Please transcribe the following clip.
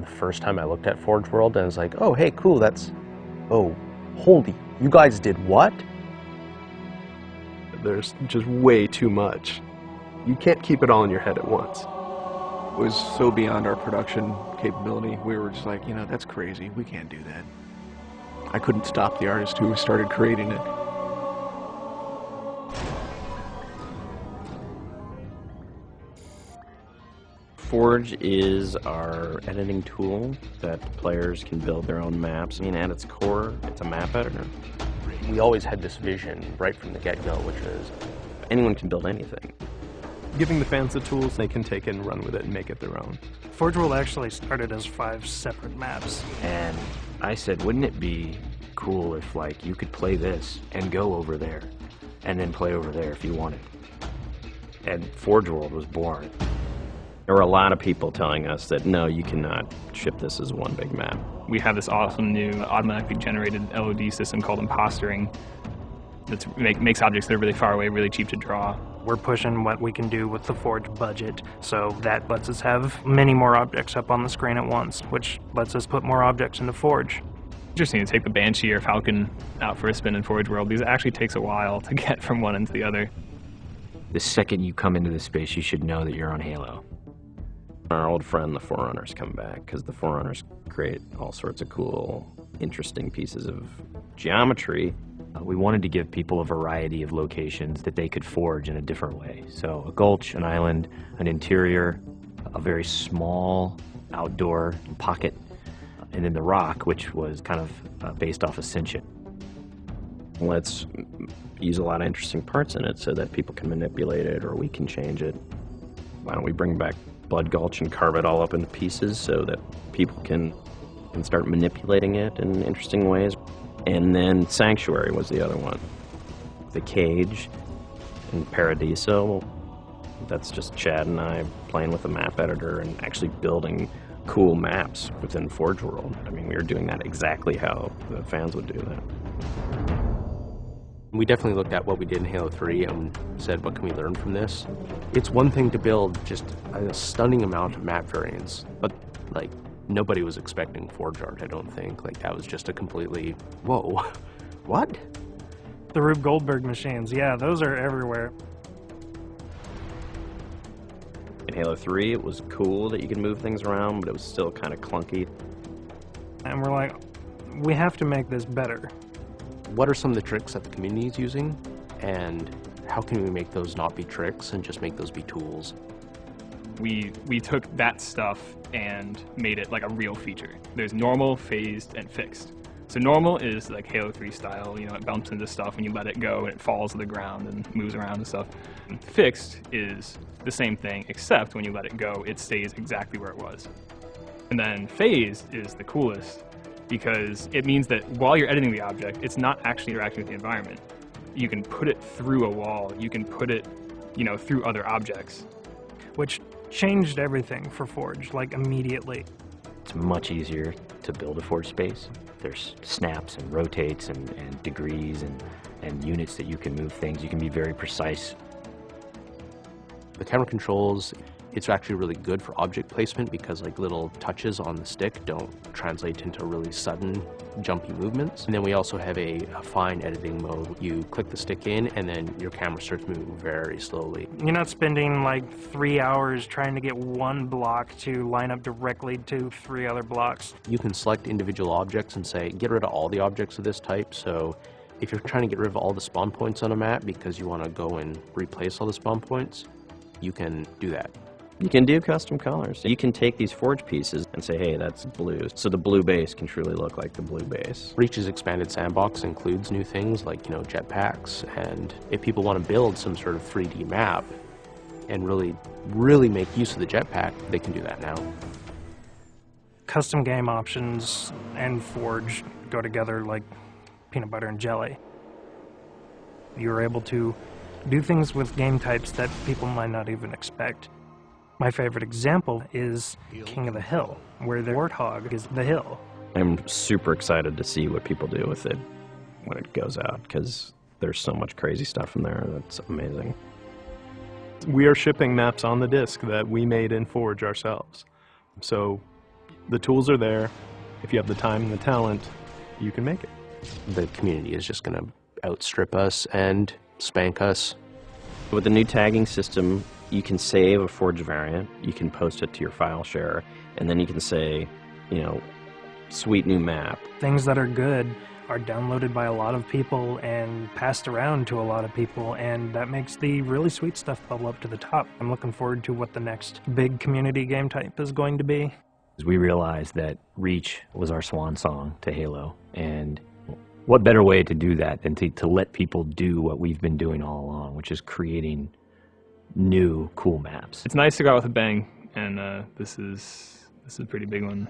first time I looked at Forge World and I was like, oh, hey, cool, that's, oh, holy, you guys did what? There's just way too much. You can't keep it all in your head at once. It was so beyond our production capability. We were just like, you know, that's crazy. We can't do that. I couldn't stop the artist who started creating it. Forge is our editing tool that players can build their own maps. I mean, at its core, it's a map editor. We always had this vision right from the get-go, which is anyone can build anything. Giving the fans the tools, they can take it and run with it and make it their own. Forge World actually started as 5 separate maps. And I said, wouldn't it be cool if, like, you could play this and go over there and then play over there if you wanted? And Forge World was born. There were a lot of people telling us that, no, you cannot ship this as one big map. We have this awesome new automatically generated LOD system called impostering that makes objects that are really far away really cheap to draw. We're pushing what we can do with the Forge budget, so that lets us have many more objects up on the screen at once, which lets us put more objects into Forge. Interesting to take the Banshee or Falcon out for a spin in Forge World, because it actually takes a while to get from one end to the other. The second you come into this space, you should know that you're on Halo. Our old friend, the Forerunners, come back, because the Forerunners create all sorts of cool, interesting pieces of geometry. We wanted to give people a variety of locations that they could forge in a different way. So a gulch, an island, an interior, a very small outdoor pocket, and then the rock, which was kind of based off Ascension. Let's use a lot of interesting parts in it so that people can manipulate it or we can change it. Why don't we bring back Blood Gulch and carve it all up into pieces so that people can start manipulating it in interesting ways. And then Sanctuary was the other one. The Cage and Paradiso, that's just Chad and I playing with a map editor and actually building cool maps within Forge World. I mean, we were doing that exactly how the fans would do that. we definitely looked at what we did in Halo 3 and said, what can we learn from this? It's one thing to build just a stunning amount of map variants, but like nobody was expecting Forge art, I don't think. Like that was just a completely, whoa, what? The Rube Goldberg machines, yeah, those are everywhere. In Halo 3, it was cool that you could move things around, but it was still kind of clunky. And we're like, we have to make this better. What are some of the tricks that the community is using, and how can we make those not be tricks and just make those be tools? We took that stuff and made it like a real feature. There's normal, phased, and fixed. So normal is like Halo 3 style, you know, it bumps into stuff and you let it go and it falls to the ground and moves around and stuff. And fixed is the same thing, except when you let it go, it stays exactly where it was. And then phased is the coolest because it means that while you're editing the object, it's not actually interacting with the environment. You can put it through a wall, you can put it, you know, through other objects. Which changed everything for Forge, like immediately. It's much easier to build a Forge space. There's snaps and rotates and degrees and units that you can move things. You can be very precise. The camera controls, it's actually really good for object placement because like little touches on the stick don't translate into really sudden jumpy movements. And then we also have a fine editing mode. You click the stick in and then your camera starts moving very slowly. You're not spending like 3 hours trying to get one block to line up directly to 3 other blocks. You can select individual objects and say, get rid of all the objects of this type. So if you're trying to get rid of all the spawn points on a map because you want to go and replace all the spawn points, you can do that. You can do custom colors. You can take these Forge pieces and say, hey, that's blue. So the blue base can truly look like the blue base. Reach's expanded sandbox includes new things like, you know, jetpacks. And if people want to build some sort of 3D map and really make use of the jetpack, they can do that now. Custom game options and Forge go together like peanut butter and jelly. You're able to do things with game types that people might not even expect. My favorite example is King of the Hill, where the warthog is the hill. I'm super excited to see what people do with it when it goes out, because there's so much crazy stuff in there that's amazing. We are shipping maps on the disc that we made in Forge ourselves. So The tools are there. If you have the time and the talent, you can make it. The community is just going to outstrip us and spank us. With the new tagging system, you can save a forged variant, you can post it to your file share, and then you can say, you know, sweet new map. Things that are good are downloaded by a lot of people and passed around to a lot of people, and that makes the really sweet stuff bubble up to the top. I'm looking forward to what the next big community game type is going to be. We realized that Reach was our swan song to Halo, and what better way to do that than to let people do what we've been doing all along, which is creating new cool maps. It's nice to go out with a bang, and this is a pretty big one.